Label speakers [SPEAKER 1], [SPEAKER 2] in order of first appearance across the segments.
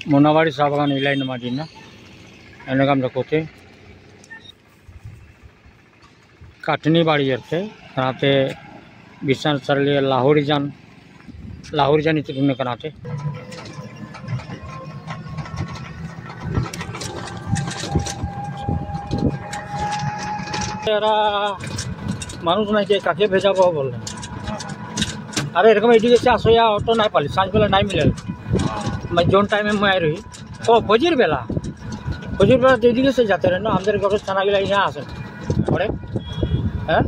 [SPEAKER 1] मोनाबाड़ी साह बागान ई लाइन में ना एने काम रखोते काटनी बाड़ी अर्थे कराते विशाल सरली लाहौरी जान इतने कराते मानुष नहीं काके भेजा बोल अरे एरकम एडिके से आसो या ऑटो नहीं पाली सांझ बेला नहीं मिले मैं जोन टाइम में मैं आई रही तो फजीर बेला एडिके से जाते रहे ना हमारे घर थाना गला यहाँ आसे पड़े हैं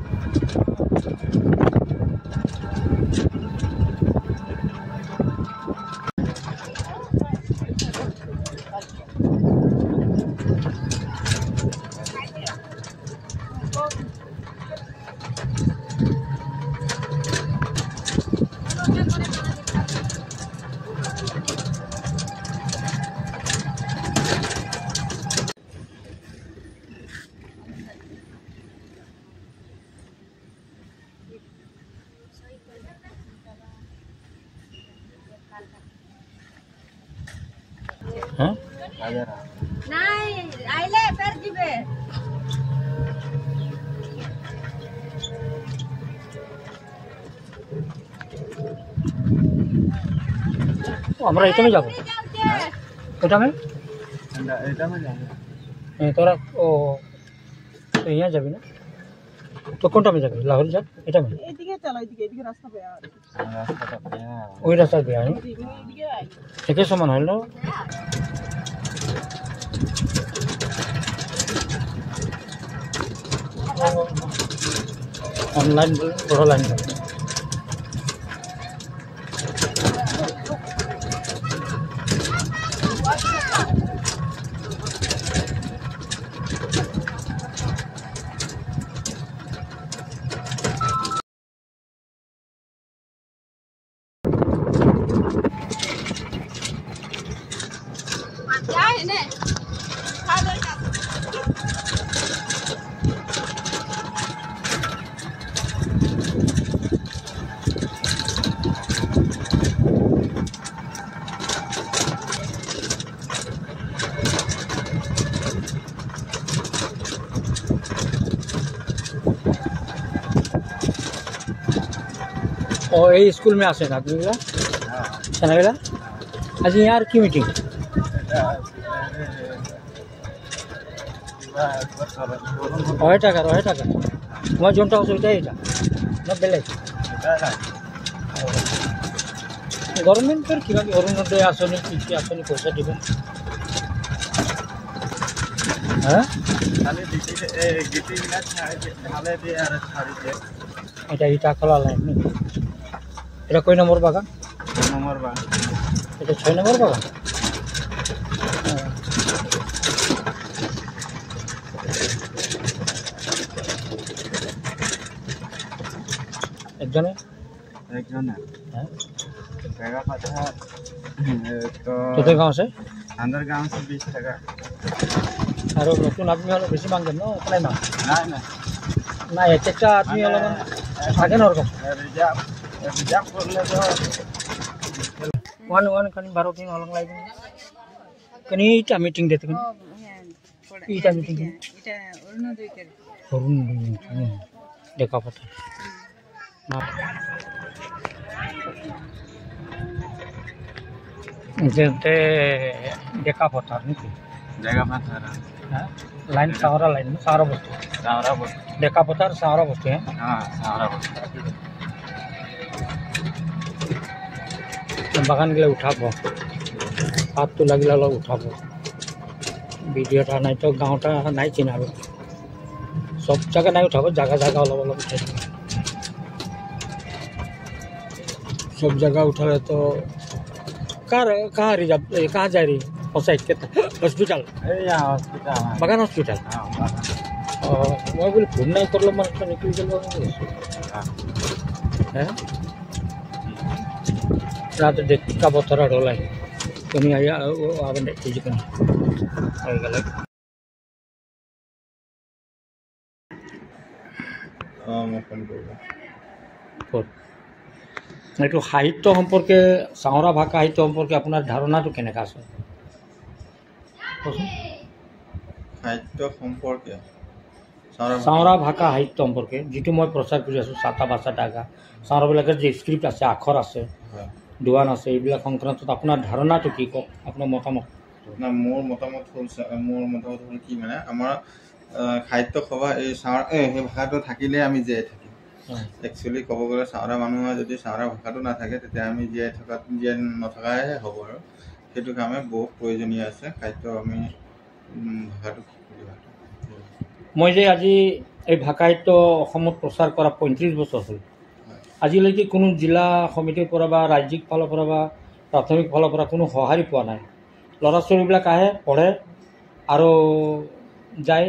[SPEAKER 1] আমরা এটা में যাব এটা में তোরা ও তো यहाँ যাবি না তো কোনটা में যাবি লাহোর जा এটা में এদিকে চলো এদিকে রাস্তা বেয়া রাস্তাটা বেয়া ওই রাস্তা বেয়া এদিকে আই থেকে সমান হলো ऑनलाइन बड़ा लाइन और ये स्कूल में आसे ना तुमला चनागला आज यार की मीटिंग ओए टाका मैं जोनटा होइता एटा ना बेले गवर्नमेंट पर किबा अरुणोदय आसनी की आसनी पैसा दिबे हां खाली गिटी बिना ढाले दे আর ছাড়ি দে এটা ইটা খোলা লাইন নি এটা কয় নম্বর বাগান 6 নম্বর বাগান এটা 6 নম্বর বাগান একজনে हां जगह पता तो कितने गांव से अंदर गांव से 20 टका और नतुन आदमी वाला बेसी मांगे ना उतना ना ना एक आदमी वाला आगे न रकम रिजर्व कर ले तो वन कनी 12 दिन हलंग लाइब कनी इटा मीटिंग देते कनी इटा मीटिंग इटा अरुणोदय देखा पता जैसे देखा पता नहीं जगह पता है लाइन सारा बस्तु देखा पता सारा बस्तु है हां सारा बस्तु बागान गले उठाबो हाथ तो লাগিলা उठाबो ভিডিওটা নাই তো গাঁওটা নাই চিনাবো সব জায়গা নাই উঠাবো জায়গা অলপ উঠাই सब जगह उठा तो कहाँ रिजर्व कहाँ जा रही साइड के हॉस्पिटल बागान हॉस्पिटल मैं बोले फोन नहीं कर लो मन निकल गलो रात देखा बतरा डोला कमी आया आवन तेज कनी
[SPEAKER 2] এইটো সাহিত্য সম্পৰ্কে চাওৰা ভাষা সাহিত্য সম্পৰ্কে আপোনাৰ ধাৰণাটো কেনেকুৱা আছে কওকচোন
[SPEAKER 1] সাহিত্য সম্পৰ্কে
[SPEAKER 2] চাওৰা ভাষা সাহিত্য সম্পৰ্কে যিটো মই প্ৰচাৰ কৰি আছোঁ চাটা বাচা ডাগা চাওৰাবিলাকৰ যে স্ক্ৰিপ্ট আছে আখৰ আছে দোৱান আছে এইবিলাক সংক্ৰান্তত আপোনাৰ ধাৰণাটো কি কওক আপোনাৰ মতামত
[SPEAKER 1] না মোৰ মতামত হ'ল কি মানে আমাৰ সাহিত্য সভা এই চাওৰা সেই ভাষাটো থাকিলে আমি জীয়াই থাকিম একচুৱেলি ক'ব গ'লে চাওৰা মানুহৰ যদি চাওৰা ভাষাটো নাথাকে তেতিয়া আমি জীয়াই নথকাই হ'ব আৰু সেইটো কামে বহুত প্ৰয়োজনীয় আছে সাহিত্য আমি ভাষাটো
[SPEAKER 2] মই যে আজি এই ভাষা সাহিত্য অসমত প্ৰচাৰ কৰা 35 বছৰ হ'ল আজিলৈকে কোনো জিলা সমিতিৰ পৰা বা ৰাজ্যিক ফালৰ পৰা বা প্ৰাথমিক ফালৰ পৰা কোনো সঁহাৰি পোৱা নাই ল'ৰা ছোৱালীবিলাক আহে পঢ়ে আৰু যায়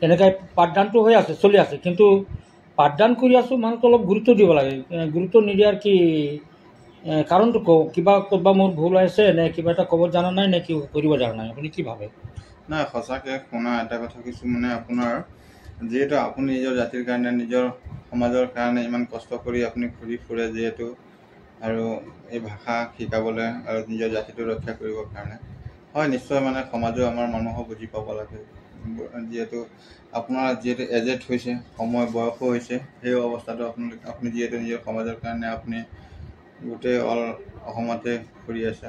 [SPEAKER 2] তেনেকৈ পাঠদানটো হৈ আছে চলি আছে কিন্তু পাঠদান কৰি আছোঁ মানুহটো অলপ গুৰুত্ব দিব লাগে গুৰুত্ব নিদিয়াৰ কি কাৰণটো কওঁ কিবা ক'ৰবাত মোৰ ভুল আছে নে কিবা এটা ক'ব জানা নাই নে কি কৰিব জানা নাই আপুনি কি ভাবে
[SPEAKER 1] নাই সঁচাকৈ শুনা এটা কথা কিছু মানে আপোনাৰ যিহেতু আপুনি নিজৰ জাতিৰ কাৰণে নিজৰ সমাজৰ কাৰণে ইমান কষ্ট কৰি আপুনি ঘূৰি ফুৰে যিহেতু আৰু এই ভাষা শিকাবলৈ আৰু নিজৰ জাতিটো ৰক্ষা কৰিবৰ কাৰণে হয় নিশ্চয় মানে সমাজো আমাৰ মানুহক বুজি পাব লাগে যিহেতু আপোনাৰ যিহেতু এজেড হৈছে সময় বয়সো হৈছে সেই অৱস্থাটো আপুনি যিহেতু নিজৰ সমাজৰ কাৰণে আপুনি গোটেই অসমতে ঘূৰি আছে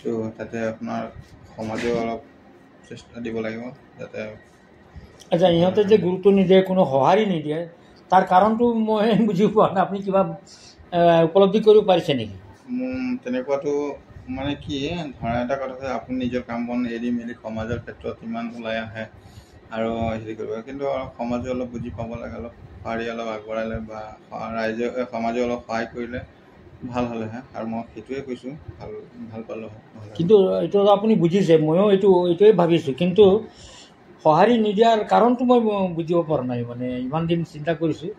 [SPEAKER 1] তো তাতে আপোনাৰ সমাজেও অলপ চেষ্টা দিব লাগিব যাতে
[SPEAKER 2] আচ্ছা ইহঁতে যে গুৰুত্ব নিদিয়ে কোনো সঁহাৰি নিদিয়ে তাৰ কাৰণটো মই বুজি পোৱা নাই আপুনি কিবা উপলব্ধি কৰিব পাৰিছে নেকি
[SPEAKER 1] তেনেকুৱাটো মানে কি ধৰা এটা কথা আছে আপুনি নিজৰ কাম বন এৰি মেলি সমাজৰ ক্ষেত্ৰত ইমান ওলাই আহে আৰু হেৰি কৰিব কিন্তু সমাজে অলপ বুজি পাব লাগে অলপ সঁহাৰি অলপ আগবঢ়ালে বা ৰাইজে সমাজে অলপ সহায় কৰিলে ভাল হ'লেহে আৰু মই সেইটোৱে কৈছোঁ ভাল পালোঁ
[SPEAKER 2] কিন্তু এইটো আপুনি বুজিছে ময়ো এইটোৱে ভাবিছোঁ কিন্তু সঁহাৰি নিদিয়াৰ কাৰণটো মই বুজিব পৰা নাই মানে ইমান দিন চিন্তা কৰিছোঁ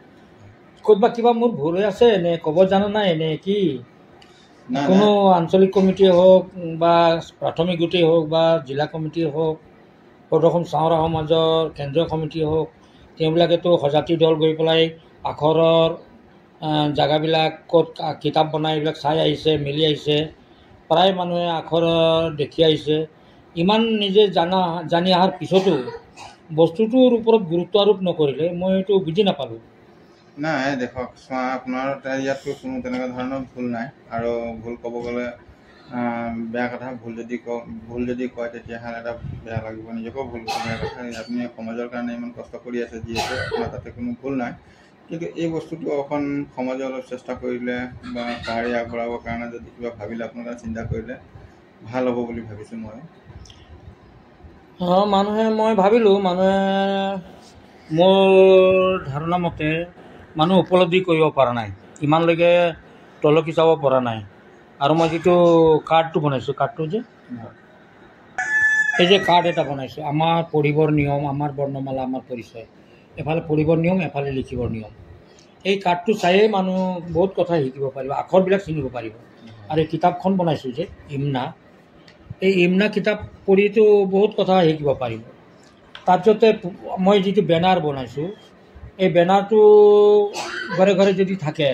[SPEAKER 2] ক'ৰবাত কিবা মোৰ ভুল হৈ আছে নে ক'ব জানা নাই নে কি কোনো আঞ্চলিক কমিটিয়ে হওক বা প্ৰাথমিক গোটেই হওক বা জিলা কমিটিয়ে হওক প্ৰদৰ্শন চাওৰা সমাজৰ কেন্দ্ৰীয় কমিটি হওক তেওঁবিলাকেতো সজাতি দল গৈ পেলাই আখৰৰ জেগাবিলাক ক'ত কিতাপ বনাই এইবিলাক চাই আহিছে মিলি আহিছে প্ৰায় মানুহে আখৰ দেখি আহিছে ইমান নিজে জানি অহাৰ পিছতো বস্তুটোৰ ওপৰত গুৰুত্ব আৰোপ নকৰিলে মই এইটো বুজি নাপালোঁ
[SPEAKER 1] নাই দেখক চোৱা আপোনাৰ ইয়াততো কোনো তেনেকুৱা ধৰণৰ ভুল নাই আৰু ভুল ক'ব গ'লে বেয়া কথা ভুল যদি কয় তেতিয়াহ'লে এটা বেয়া লাগিব নিজকো ভুল বেয়া কথা আপুনি সমাজৰ কাৰণে ইমান কষ্ট কৰি আছে যিহেতু আপোনাৰ তাতে কোনো ভুল নাই কিন্তু এই বস্তুটো অকণ সমাজে অলপ চেষ্টা কৰিলে বা সঁহাৰি আগবঢ়াবৰ কাৰণে যদি কিবা ভাবিলে আপোনালোকে চিন্তা কৰিলে ভাল হ'ব বুলি ভাবিছোঁ
[SPEAKER 2] মই ভাবিলোঁ মানুহে মোৰ ধাৰণা মতে মানুহ উপলব্ধি কৰিব পৰা নাই ইমানলৈকে তলকি চাব পৰা নাই আৰু মই যিটো কাৰ্ডটো বনাইছোঁ কাৰ্ডটো যে এই যে কাৰ্ড এটা বনাইছোঁ আমাৰ পঢ়িবৰ নিয়ম আমাৰ বৰ্ণমালা আমাৰ পৰিচয় এফালে পঢ়িবৰ নিয়ম এফালে লিখিবৰ নিয়ম এই কাৰ্ডটো চায়েই মানুহ বহুত কথা শিকিব পাৰিব আখৰবিলাক চিনিব পাৰিব আৰু এই কিতাপখন বনাইছোঁ যে এই ইমনা কিতাপ পঢ়িতো বহুত কথা শিকিব পাৰিব তাৰপিছতে মই যিটো বেনাৰ বনাইছোঁ এই বেনাৰটো ঘৰে ঘৰে যদি থাকে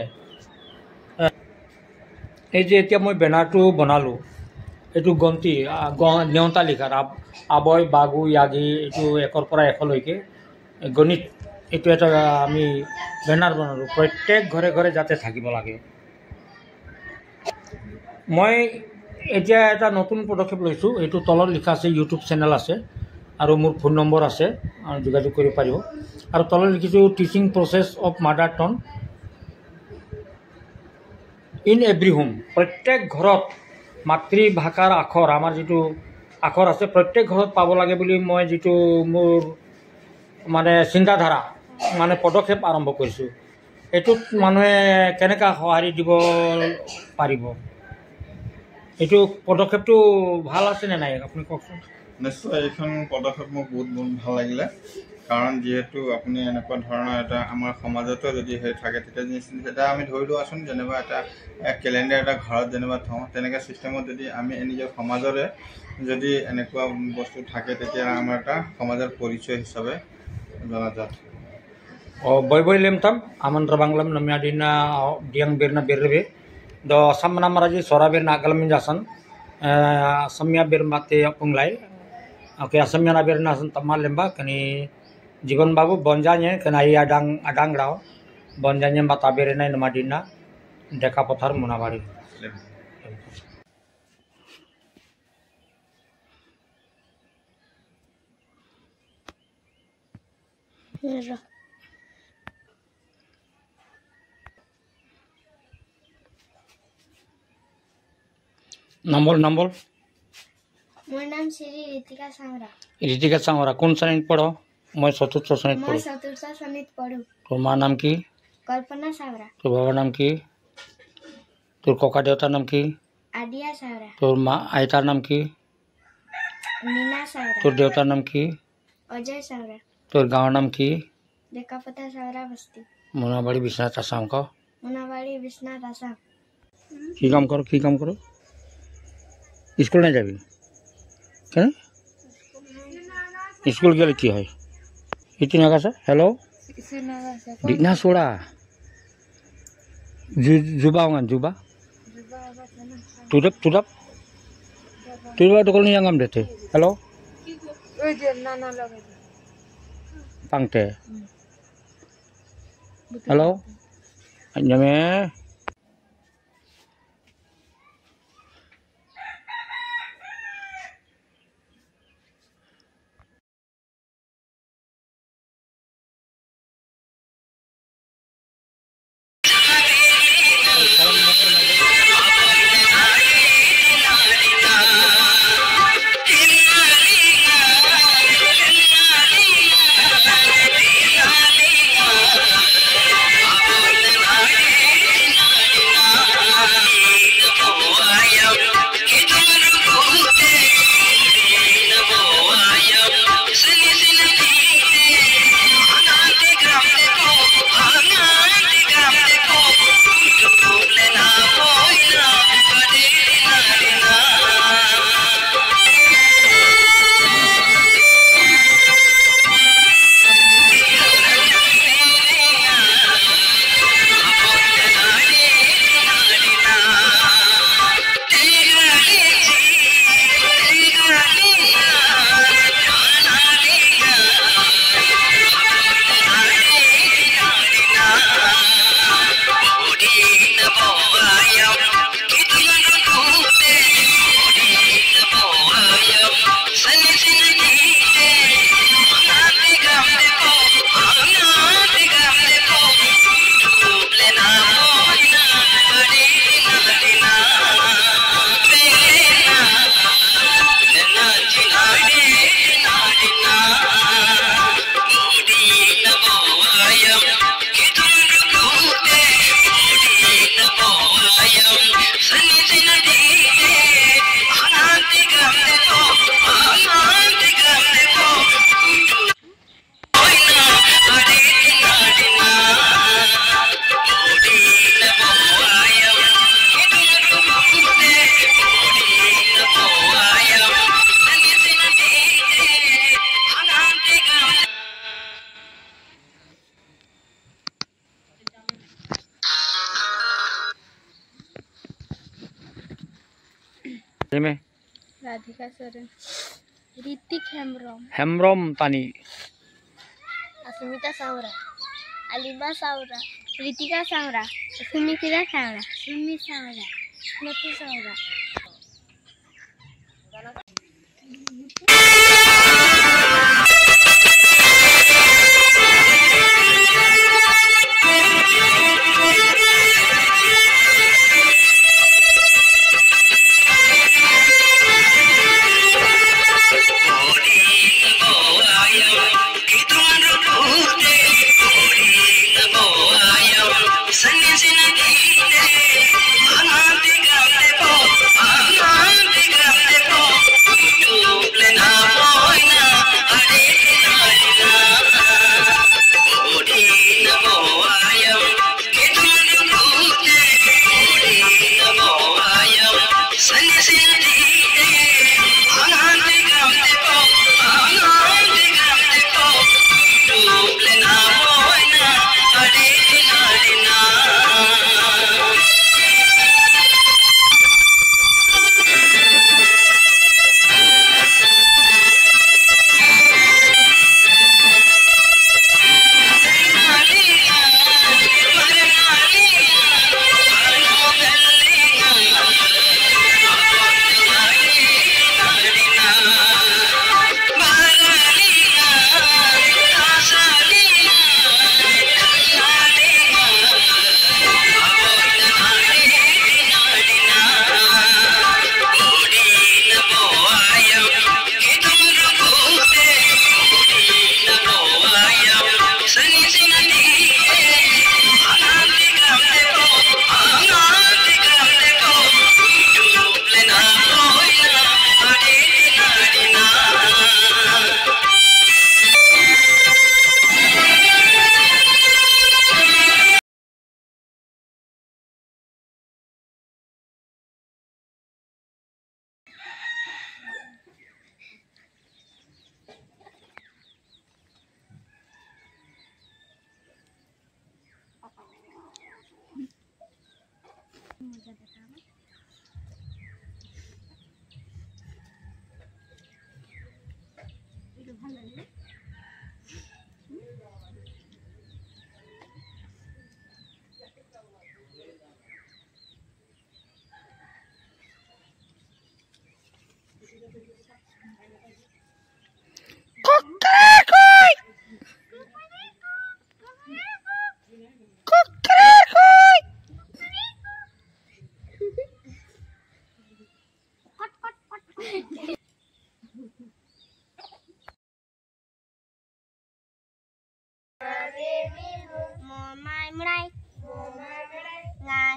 [SPEAKER 2] এই যে এতিয়া মই বেনাৰটো বনালোঁ এইটো গন্তি নেওঁতা লিখাৰ আৱয় বাগু য়াগি এইটো 1ৰ পৰা 100লৈকে গণিত এইটো এটা আমি বেনাৰ বনালোঁ প্ৰত্যেক ঘৰে ঘৰে যাতে থাকিব লাগে মই এতিয়া এটা নতুন পদক্ষেপ লৈছোঁ এইটো তলত লিখা আছে ইউটিউব চেনেল আছে আৰু মোৰ ফোন নম্বৰ আছে আৰু যোগাযোগ কৰিব পাৰিব আৰু তলত লিখিছোঁ টিচিং প্ৰচেছ অফ মাডাৰ টং ইন এভৰি হোম প্ৰত্যেক ঘৰত মাতৃভাষাৰ আখৰ আমাৰ যিটো আখৰ আছে প্ৰত্যেক ঘৰত পাব লাগে বুলি মই যিটো মোৰ মানে চিন্তাধাৰা মানে পদক্ষেপ আৰম্ভ কৰিছোঁ এইটোত মানুহে কেনেকৈ সঁহাৰি দিব পাৰিব এইটো পদক্ষেপটো ভাল আছেনে নাই আপুনি কওকচোন
[SPEAKER 1] নিশ্চয় এইখন পদক্ষেপ মোক বহুত ভাল লাগিলে কাৰণ যিহেতু আপুনি এনেকুৱা ধৰণৰ এটা আমাৰ সমাজতো যদি থাকে তেতিয়া আমি ধৰি লোৱাচোন যেনিবা এটা কেলেণ্ডাৰ এটা ঘৰত যেনিবা থওঁ তেনেকৈ ছিষ্টেমত যদি আমি নিজৰ সমাজৰে যদি এনেকুৱা বস্তু থাকে তেতিয়া আমাৰ এটা সমাজৰ পৰিচয় হিচাপে জনাজাত
[SPEAKER 2] boy boy lem tam aman rabanglam namya dina diang berna berbe do samna maraji sora berna agalam jasan samya ber mate punglai oke asamnya na berna san tamal lemba kani जीवन बाबू बंजाने कनाई आडांग आडांग राव बंजाने बता बेरे नाई नमाडिना देखा पथार मुनाबाड़ी नंबर नंबर
[SPEAKER 3] मोर नाम श्री ऋतिका सांगरा।
[SPEAKER 2] ऋतिका सांगरा कौन श्रेणी पढ़ो? मैं चतुर्थ श्रेणी
[SPEAKER 3] मैं
[SPEAKER 2] पढ़ू।
[SPEAKER 3] चतुर्थ श्रेणी पढ़ू।
[SPEAKER 2] তোর মার নাম কি?
[SPEAKER 3] कल्पना सांगरा।
[SPEAKER 2] তোর বাবার নাম কি? তোর ককা দেউতার নাম কি?
[SPEAKER 3] आदिया सांगरा।
[SPEAKER 2] তোর মা আইতার নাম কি?
[SPEAKER 3] मीना सांगरा।
[SPEAKER 2] তোর দেউতার নাম কি?
[SPEAKER 3] अजय सांगरा।
[SPEAKER 2] তোর গাঁৱৰ নাম কি?
[SPEAKER 3] देकापता सांगरा बस्ती।
[SPEAKER 2] মোনাবাড়ি বিশ্বনাথ আসাম ক
[SPEAKER 3] मुनाबाड़ी विश्वनाथ आसाम।
[SPEAKER 2] কি কাম করো কি কাম করো? স্কুল নাই যাবি কেন? স্কুল গেলে কি হয়? ইতি নাগাছে হেল্ল' দিনা চোৰা জুবা অঙান জুবা তুদাপ তুদাপ তুদাপ দকল নি আঙাম দেতে হেল্ল' পাংতে হেল্ল' anyame
[SPEAKER 3] राधिका सोरेन। ऋतिक हेम्ब्रम।
[SPEAKER 2] हेम्ब्रम तानी
[SPEAKER 3] अस्मिता सांगरा। अलीबा सांगरा। ऋतिका सांगरा। सुमित्रा सांगरा। सुमी सांगरा। स्मृति सांगरा।
[SPEAKER 4] Send me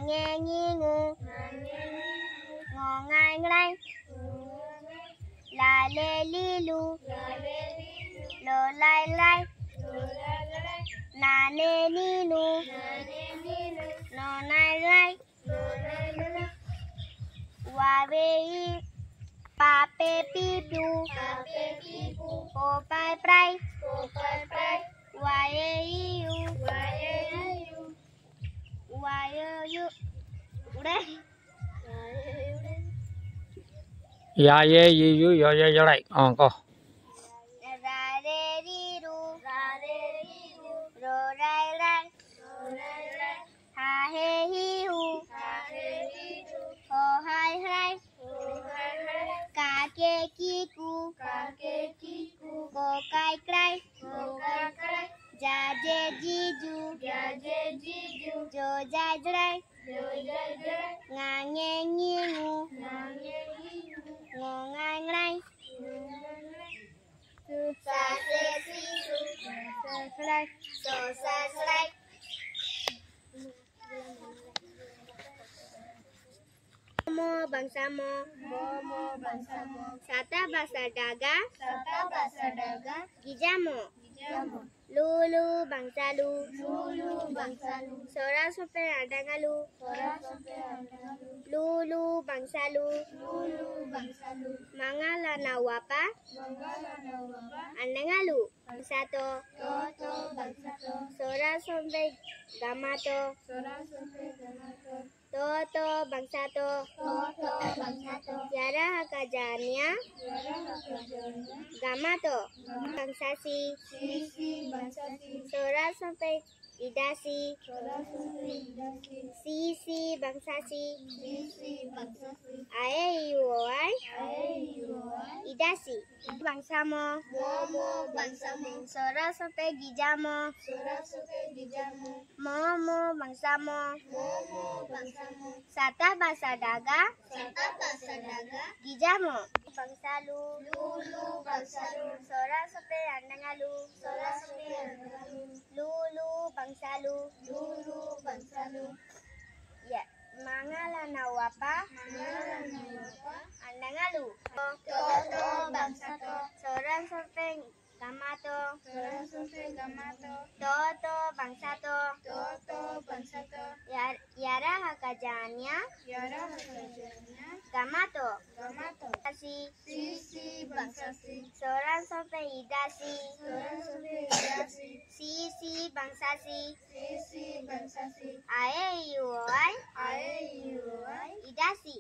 [SPEAKER 3] nghe nghi ngu ngò ngai ngai la lê li lu lô lai lai na nê ni nu no nai lai wa ve i pa pe pi pu po pai prai wa e i u wa e u udah
[SPEAKER 2] ya ye yu yo ye yo lại có
[SPEAKER 3] ra re ri ru ro rai rai ha he hi hu ho hai hai ka ke ki ku ko kai krai ja je ji ju jo jai jrai nga nghe ngi ngu ngò ngai ngai sa se si su so sa slai mo bangsa mo sata bahasa daga gijamo lulu bangsa lu sora sope adangalu lulu bangsa lu mangala nawapa andangalu bangsato sora sope gamato toto bangsato yara hakajania gamato bangsasi sora sampai idasi sisi bangsasi ae yuai idasi bangsamo sora sampai gijamo momo bangsamo sata bahasa daga gijamo bangsalu sora sampai andangalu lulu bangsalu ya mangala nawapa andangalu toto bangsato sora sampai gamato toto bangsato yara hakajanya gamato sisi bangsasi sora sampai idasi sisi bangsasi ae yuai idasi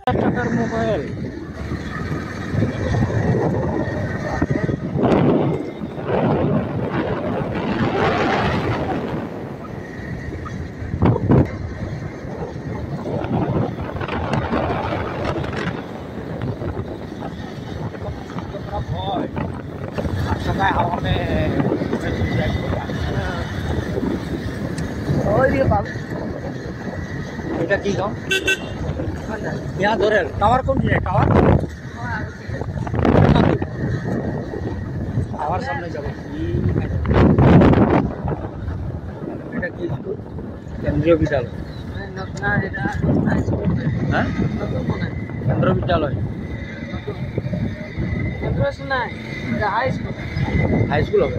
[SPEAKER 2] Takar mobile.
[SPEAKER 3] Oh, dia Pak.
[SPEAKER 2] এটা কি গাঁও? यहाँ ধরেল tower কোন দিকে? Tower tower সামনে যাব। এটা কি স্কুল? কেন্দ্রীয় বিদ্যালয়। হ্যাঁ, কেন্দ্র বিদ্যালয়, হাই স্কুল হবে।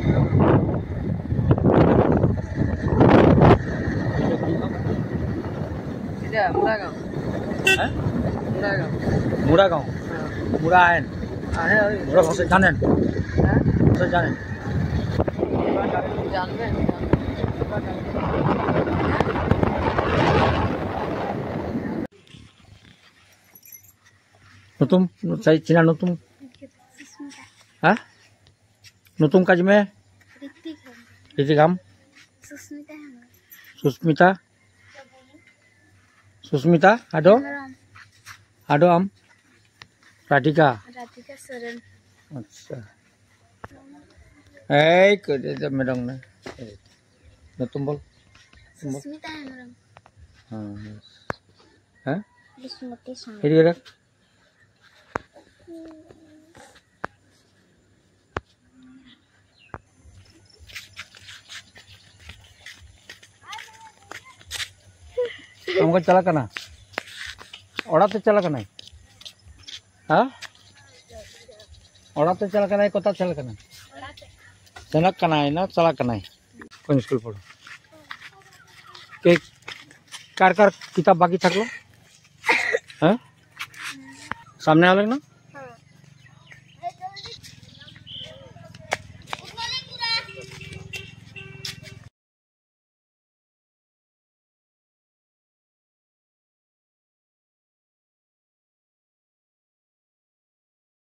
[SPEAKER 2] হ্যাঁ, মুড়াগাঁও। মুড়া আইন মুড়া ভাষা জানেন? ভাষা জানেন? नतुम चाहिए चिना नतुम हाँ नतुम काज में ऋतिक हम सुस्मिता सुस्मिता आडो आडो हम राधिका
[SPEAKER 3] सरन
[SPEAKER 2] अच्छा मैडम ने नतुम बोल
[SPEAKER 3] सुस्मिता हेमरम
[SPEAKER 2] हाँ हाँ
[SPEAKER 3] बिस्मती शाह
[SPEAKER 2] फिर ये हमको चला करना ओड़ा तो चला करना हाँ ओड़ा तो चला करना कोता चला करना जनक करना है ना चला करना है कौन स्कूल पढ़ो के कार कार किताब बाकी थकलो हाँ सामने आ ना